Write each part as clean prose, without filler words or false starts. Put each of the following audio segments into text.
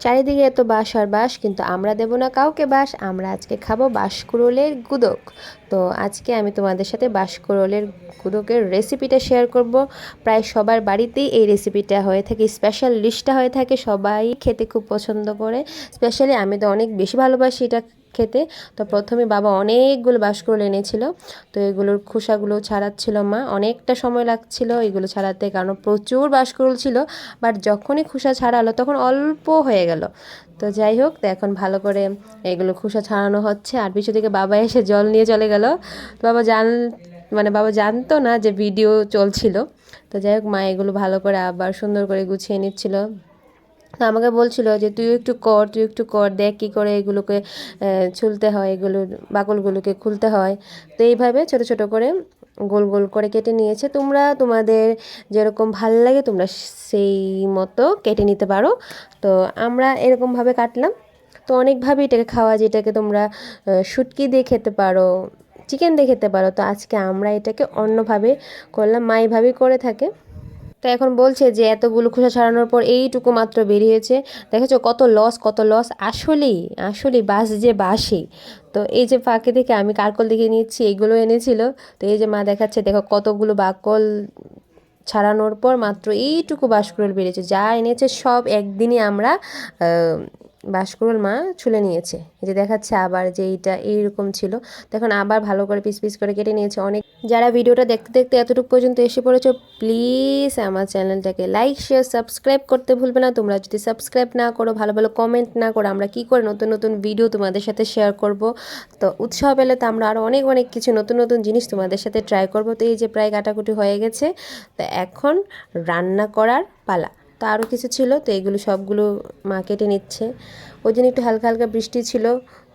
চারিদিকে এত বাঁশ আর বাঁশ, কিন্তু আমরা দেব না কাউকে বাঁশ। আমরা আজকে খাবো বাঁশকুড়োলের গুদক। তো আজকে আমি তোমাদের সাথে বাঁশকুড়োলের গুদকের রেসিপিটা শেয়ার করব। প্রায় সবার বাড়িতেই এই রেসিপিটা হয়ে থাকে, স্পেশাল ডিশটা হয়ে থাকে, সবাই খেতে খুব পছন্দ করে। স্পেশালি আমি তো অনেক বেশি ভালোবাসি এটা খেতে। তো প্রথমে বাবা অনেকগুলো বাঁশকুড়োল এনেছিল, তো এগুলোর খোসাগুলো ছাড়াচ্ছিল মা। অনেকটা সময় লাগছিল এগুলো ছাড়াতে, কারণ প্রচুর বাঁশকুড়োল ছিল। বাট যখনই খোসা ছাড়ালো তখন অল্প হয়ে গেল। তো যাই হোক, তো এখন ভালো করে এগুলো খোসা ছাড়ানো হচ্ছে। আর পিছু থেকে বাবা এসে জল নিয়ে চলে গেল। তো বাবা জানতো না যে ভিডিও চলছিল। তো যাই হোক, মা এগুলো ভালো করে আবার সুন্দর করে গুছিয়ে নিচ্ছিল। তো আমাকে বলছিল যে তুই একটু কর, দেখ কী করে এগুলোকে ছুলতে হয়, এগুলোর বাকলগুলোকে খুলতে হয়। তো এইভাবে ছোট ছোট করে গোল গোল করে কেটে নিয়েছে। তোমরা তোমাদের যেরকম ভাল লাগে তোমরা সেই মতো কেটে নিতে পারো। তো আমরা এরকমভাবে কাটলাম। তো অনেকভাবে এটাকে খাওয়া যায়। এটাকে তোমরা শুটকি দিয়ে খেতে পারো, চিকেন দিয়ে খেতে পারো। তো আজকে আমরা এটাকে অন্যভাবে করলাম, মা এইভাবেই করে থাকে। তো এখন বলছে যে এতগুলো খোসা ছাড়ানোর পর এইটুকু মাত্র বেরিয়েছে। দেখেছো কত লস। আসলেই আসলেই বাস যে বাসই। তো এই যে ফাঁকে থেকে আমি কারকল দেখে নিচ্ছি, এইগুলো এনেছিল। তো এই যে মা দেখাচ্ছে, দেখো কতগুলো বাকল ছাড়ানোর পর মাত্র এইটুকু বাঁশকুড়োল বেরিয়েছে। যা এনেছে সব একদিনই আমরা বাঁশকুড়োল মা ছুলে নিয়েছে। এই যে দেখাচ্ছে আবার যে এইটা এইরকম ছিল। তখন আবার ভালো করে পিস পিস করে কেটে নিয়েছে। অনেক যারা ভিডিওটা দেখতে দেখতে এতটুকু পর্যন্ত এসে পড়েছো, প্লিজ আমার চ্যানেলটাকে লাইক শেয়ার সাবস্ক্রাইব করতে ভুলবে না। তোমরা যদি সাবস্ক্রাইব না করো, ভালো ভালো কমেন্ট না করো, আমরা কি করে নতুন নতুন ভিডিও তোমাদের সাথে শেয়ার করব। তো উৎসাহ পেলে তো আমরা আরও অনেক অনেক কিছু নতুন নতুন জিনিস তোমাদের সাথে ট্রাই করব। তো এই যে প্রায় কাটাকুটি হয়ে গেছে। তো এখন রান্না করার পালা। তো আরও কিছু ছিল, তো এগুলো সবগুলো মা কেটে নিচ্ছে। ওই দিন একটু হালকা হালকা বৃষ্টি ছিল।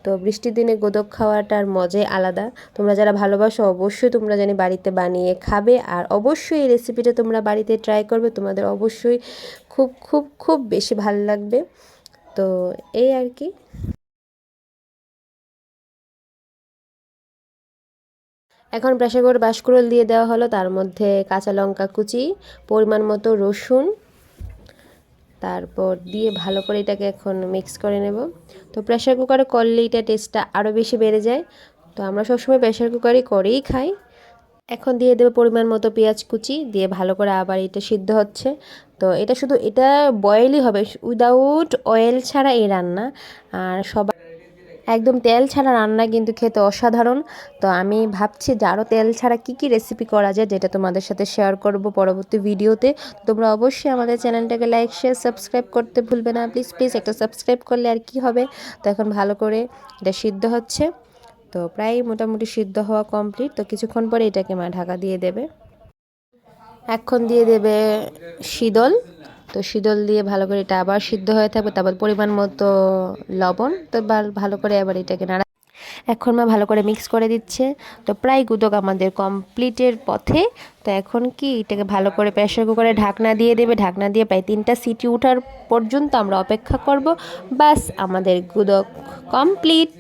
তো বৃষ্টির দিনে গোদক খাওয়াটার মজাই আলাদা। তোমরা যারা ভালোবাসো অবশ্যই তোমরা জানি বাড়িতে বানিয়ে খাবে, আর অবশ্যই এই রেসিপিটা তোমরা বাড়িতে ট্রাই করবে। তোমাদের অবশ্যই খুব খুব খুব বেশি ভালো লাগবে। তো এই আর কি। এখন প্রেসার কুকারে বাঁশকুড়োল দিয়ে দেওয়া হলো, তার মধ্যে কাঁচা লঙ্কা কুচি, পরিমাণ মতো রসুন, তারপর দিয়ে ভালো করে এটাকে এখন মিক্স করে নেব। তো প্রেসার কুকারে করলে এটা টেস্টটা আরও বেশি বেড়ে যায়। তো আমরা সবসময় প্রেসার কুকারই করেই খাই। এখন দিয়ে দেবো পরিমাণ মতো পেঁয়াজ কুচি, দিয়ে ভালো করে আবার এটা সিদ্ধ হচ্ছে। তো এটা শুধু এটা বয়েলই হবে, উইদাউট অয়েল ছাড়া এই রান্না। আর সবাই একদম তেল ছাড়া রান্না কিন্তু খেতে অসাধারণ। তো আমি ভাবছি যে আরও তেল ছাড়া কী কী রেসিপি করা যায়, যেটা তোমাদের সাথে শেয়ার করব পরবর্তী ভিডিওতে। তোমরা অবশ্যই আমাদের চ্যানেলটাকে লাইক শেয়ার সাবস্ক্রাইব করতে ভুলবে না। প্লিজ প্লিজ একটা সাবস্ক্রাইব করলে আর কি হবে। তো এখন ভালো করে এটা সিদ্ধ হচ্ছে। তো প্রায় মোটামুটি সিদ্ধ হওয়া কমপ্লিট। তো কিছুক্ষণ পরে এটাকে মা ঢাকা দিয়ে দেবে। এখন দিয়ে দেবে শীতল। তো শীতল দিয়ে ভালো করে এটা আবার সিদ্ধ হয়ে থাকবে। তারপর পরিমাণ মতো লবণ। তো ভালো করে আবার এটাকে নাড়া, এখন মা ভালো করে মিক্স করে দিচ্ছে। তো প্রায় গুদক আমাদের কমপ্লিটের পথে। তো এখন কি এটাকে ভালো করে প্রেসার কুকারে ঢাকনা দিয়ে দেবে। ঢাকনা দিয়ে প্রায় 3টা সিটি ওঠার পর্যন্ত আমরা অপেক্ষা করব। বাস আমাদের গুদক কমপ্লিট।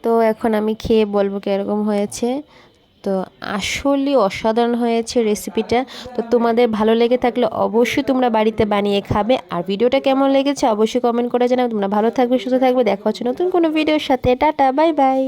তো এখন আমি খেয়ে বলবো কীরকম হয়েছে। তো আসলে অসাধারণ হয়েছে রেসিপিটা। তো তোমাদের ভালো লেগে থাকলে অবশ্যই তোমরা বাড়িতে বানিয়ে খাবে। আর ভিডিওটা কেমন লেগেছে অবশ্যই কমেন্ট করে জানাও। তোমরা ভালো থাকবে, সুস্থ থাকবে। দেখা হচ্ছে নতুন কোনো ভিডিওর সাথে। Tata, bye bye.